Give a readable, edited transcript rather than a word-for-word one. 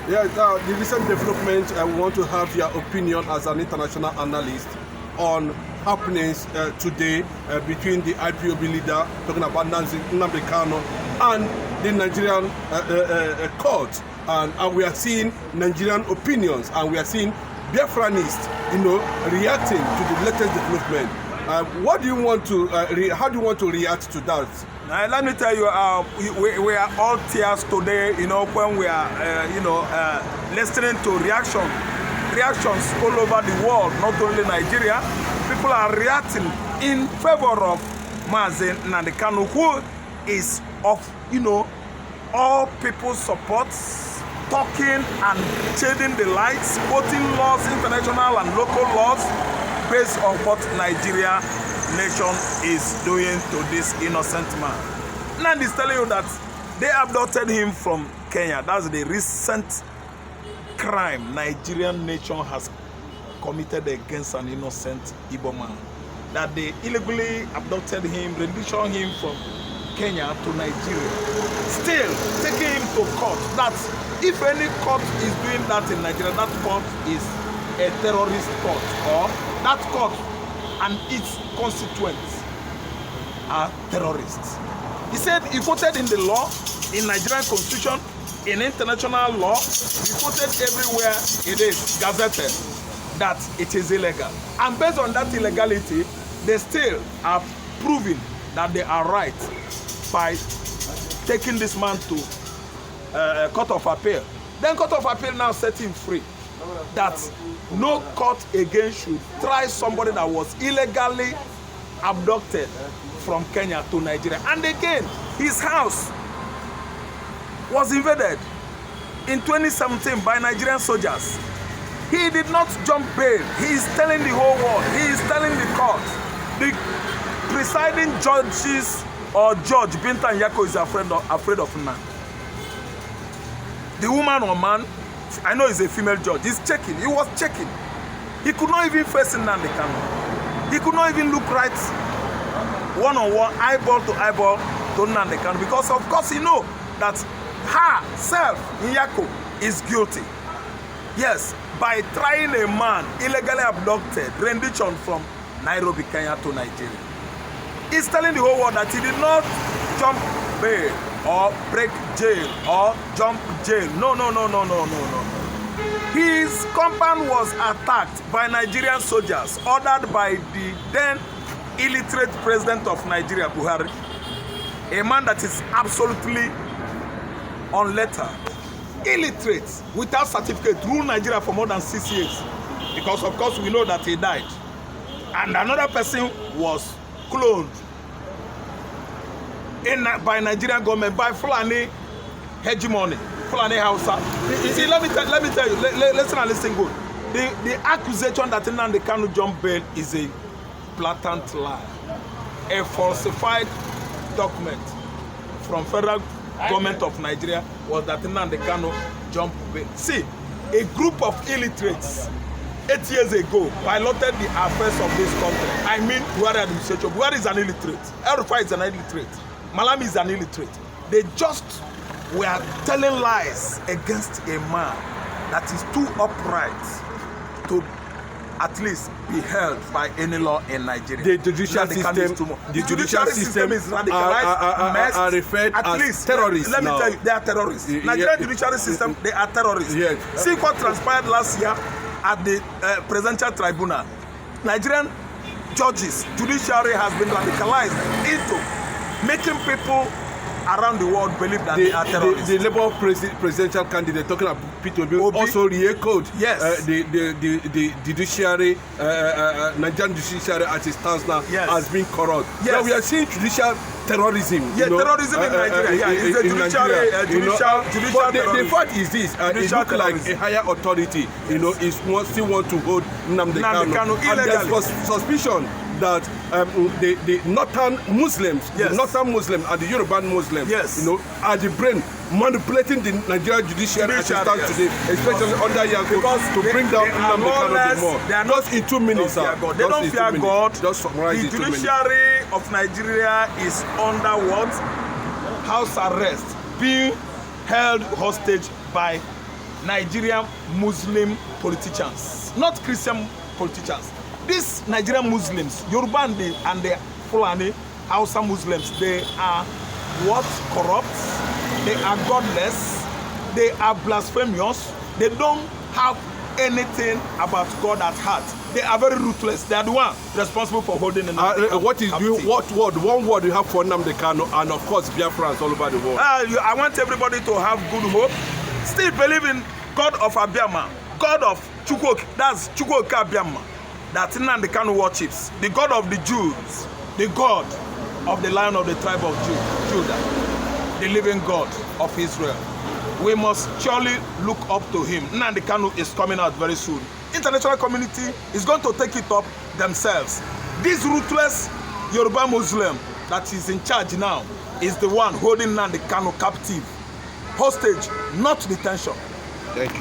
Yeah, the recent development, I want to have your opinion as an international analyst on happenings today between the IPOB leader, talking about Nnamdi Kanu, and the Nigerian court. And we are seeing Nigerian opinions, and we are seeing Biafranist, reacting to the latest development. What do you want to, how do you want to react to that? Let me tell you, we are all tears today, when we are, listening to reactions all over the world, not only Nigeria. People are reacting in favor of Nnamdi Kanu, who is of, all people's support, talking and shading the lights, quoting laws, international and local laws, based on what Nigeria nation is doing to this innocent man. Nnamdi is telling you that they abducted him from Kenya. That's the recent crime Nigerian nation has committed against an innocent Igbo man. That they illegally abducted him, renditioned him from Kenya to Nigeria. Still taking him to court. That if any court is doing that in Nigeria, that court is a terrorist court, or that court and its constituents are terrorists. He said he quoted in the law, in Nigerian constitution, in international law, he quoted everywhere it is gazetted that it is illegal. And based on that illegality, they still are proving that they are right by taking this man to Court of Appeal. Then Court of Appeal now set him free. That no court again should try somebody that was illegally abducted from Kenya to Nigeria. And again, his house was invaded in 2017 by Nigerian soldiers. He did not jump bail. He is telling the whole world, he is telling the court, the presiding judges or Judge Binta Nyako is afraid of Nnamdi. The woman or man, I know he's a female judge, he's checking, he was checking. He could not even face Nnamdi Kanu. He could not even look right one-on-one, eyeball to eyeball to Nnamdi Kanu, because of course he know that herself, Nyako, is guilty. Yes, by trying a man illegally abducted, rendition from Nairobi, Kenya to Nigeria. He's telling the whole world that he did not jump bail or break jail or jump jail. No. His compound was attacked by Nigerian soldiers ordered by the then illiterate president of Nigeria, Buhari, a man that is absolutely unlettered, illiterate, without certificate, ruled Nigeria for more than 6 years, because of course we know that he died. And another person was cloned by Nigerian government, by Fulani hegemony, Fulani Hausa. You see, let me tell you, listen and listen good. The accusation that Nnamdi Kanu jump bail is a blatant lie. A falsified document from federal government of Nigeria was that Nnamdi Kanu jump bail. See, a group of illiterates 8 years ago piloted the affairs of this country. I mean, Buhari administration. Buhari is an illiterate. El-Rufai is an illiterate. Malami is an illiterate. They just were telling lies against a man that is too upright to at least be held by any law in Nigeria. The judicial system is radicalized, are referred at as least, terrorists. Let me tell you, they are terrorists. Nigerian judiciary system, they are terrorists. Yes. See what transpired last year at the presidential tribunal. Nigerian judges, judiciary has been radicalized into making people around the world believe that they are terrorists. The Labour presidential candidate talking about P2B also re-echoed the judiciary, Nigerian judiciary as it stands now, has been corrupt. Yes. Now we are seeing judicial terrorism. Yeah, terrorism in Nigeria. It's a judicial but terrorism. The fact is this, it looks like a higher authority, still want to hold Nnamdi Kanu. And there's suspicion that the northern Muslims, the northern Muslims and the Yoruba Muslims, are the brain manipulating the Nigerian judiciary as it stands today, especially under Yanko, to bring down Nnamdi Kanu more. Just in 2 minutes, sir. They don't fear God. Just summarize the in 2 minutes. judiciary of Nigeria is under what? House arrest, being held hostage by Nigerian Muslim politicians, not Christian politicians. These Nigerian Muslims, Yoruba and the Fulani, Hausa Muslims, they are what? Corrupt, they are godless, they are blasphemous, they don't have anything about God at heart. They are very ruthless. They are the one responsible for holding the one word you have for Nnamdi Kanu and of course Biafrans all over the world? I want everybody to have good hope. Still believe in God of Abiyama, God of Chukwok, that's Chukwok Abiyama, that Nnamdi Kanu worships, the God of the Jews, the God of the Lion of the tribe of Judah, the living God of Israel. We must surely look up to him. Nnamdi Kanu is coming out very soon. International community is going to take it up themselves. This ruthless Yoruba Muslim that is in charge now is the one holding Nnamdi Kanu captive, hostage, not detention. Thank you.